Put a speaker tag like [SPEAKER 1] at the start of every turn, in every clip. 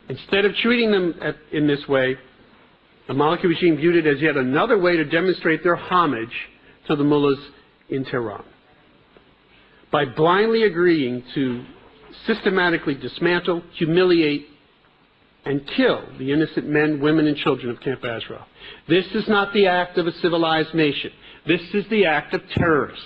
[SPEAKER 1] Instead of treating them in this way, the Maliki regime viewed it as yet another way to demonstrate their homage to the mullahs in Tehran. By blindly agreeing to systematically dismantle, humiliate, and kill the innocent men, women, and children of Camp Ashraf. This is not the act of a civilized nation. This is the act of terrorists.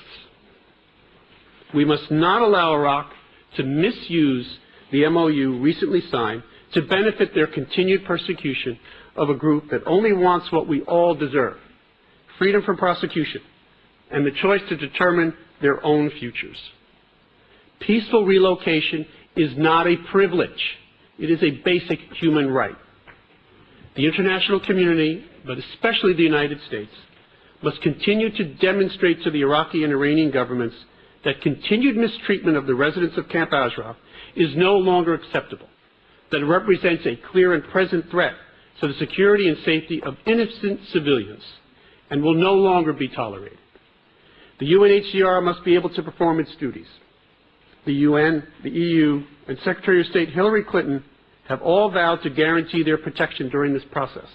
[SPEAKER 1] We must not allow Iraq to misuse the MOU recently signed to benefit their continued persecution of a group that only wants what we all deserve: freedom from prosecution and the choice to determine their own futures. Peaceful relocation is not a privilege. It is a basic human right. The international community, but especially the United States, must continue to demonstrate to the Iraqi and Iranian governments that continued mistreatment of the residents of Camp Ashraf is no longer acceptable, that it represents a clear and present threat to the security and safety of innocent civilians, and will no longer be tolerated. The UNHCR must be able to perform its duties. The UN, the EU, and Secretary of State Hillary Clinton have all vowed to guarantee their protection during this process.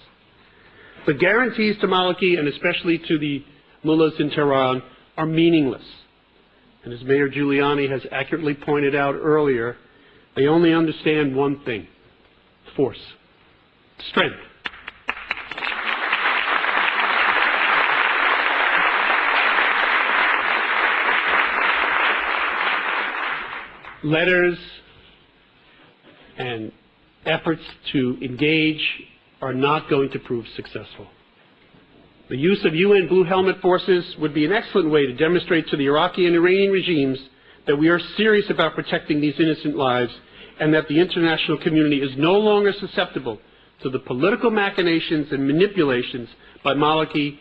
[SPEAKER 1] The guarantees to Maliki, and especially to the mullahs in Tehran, are meaningless. And as Mayor Giuliani has accurately pointed out earlier, they only understand one thing: force, strength. Letters and efforts to engage are not going to prove successful. The use of UN Blue Helmet forces would be an excellent way to demonstrate to the Iraqi and Iranian regimes that we are serious about protecting these innocent lives, and that the international community is no longer susceptible to the political machinations and manipulations by Maliki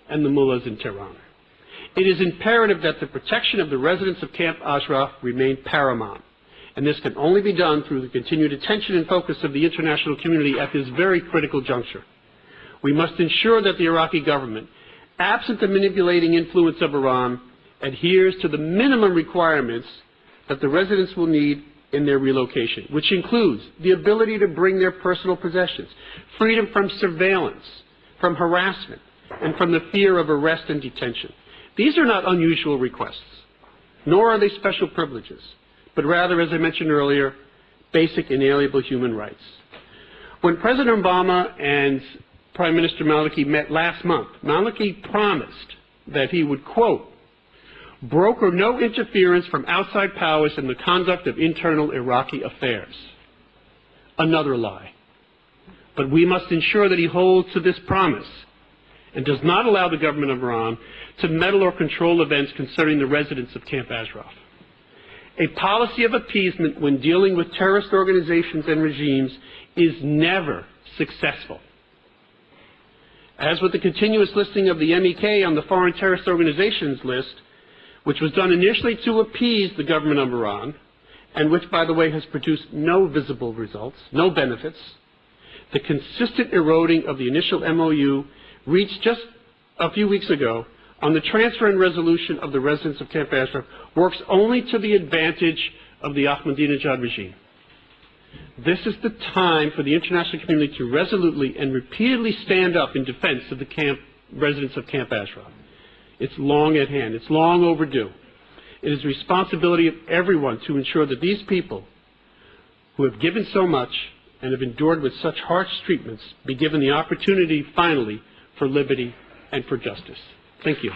[SPEAKER 1] and the mullahs in Tehran. It is imperative that the protection of the residents of Camp Ashraf remain paramount, and this can only be done through the continued attention and focus of the international community at this very critical juncture. We must ensure that the Iraqi government, absent the manipulating influence of Iran, adheres to the minimum requirements that the residents will need in their relocation, which includes the ability to bring their personal possessions, freedom from surveillance, from harassment, and from the fear of arrest and detention. These are not unusual requests, nor are they special privileges, but rather, as I mentioned earlier, basic inalienable human rights. When President Obama and Prime Minister Maliki met last month, Maliki promised that he would, quote, broker no interference from outside powers in the conduct of internal Iraqi affairs. Another lie. But we must ensure that he holds to this promise and does not allow the government of Iran to meddle or control events concerning the residents of Camp Ashraf. A policy of appeasement when dealing with terrorist organizations and regimes is never successful. As with the continuous listing of the MEK on the foreign terrorist organizations list, which was done initially to appease the government of Iran, and which, by the way, has produced no visible results, no benefits, the consistent eroding of the initial MOU reached just a few weeks ago on the transfer and resolution of the residents of Camp Ashraf works only to the advantage of the Ahmadinejad regime. This is the time for the international community to resolutely and repeatedly stand up in defense of the residents of Camp Ashraf. It's long at hand. It's long overdue. It is the responsibility of everyone to ensure that these people who have given so much and have endured with such harsh treatments be given the opportunity finally for liberty and for justice. Thank you.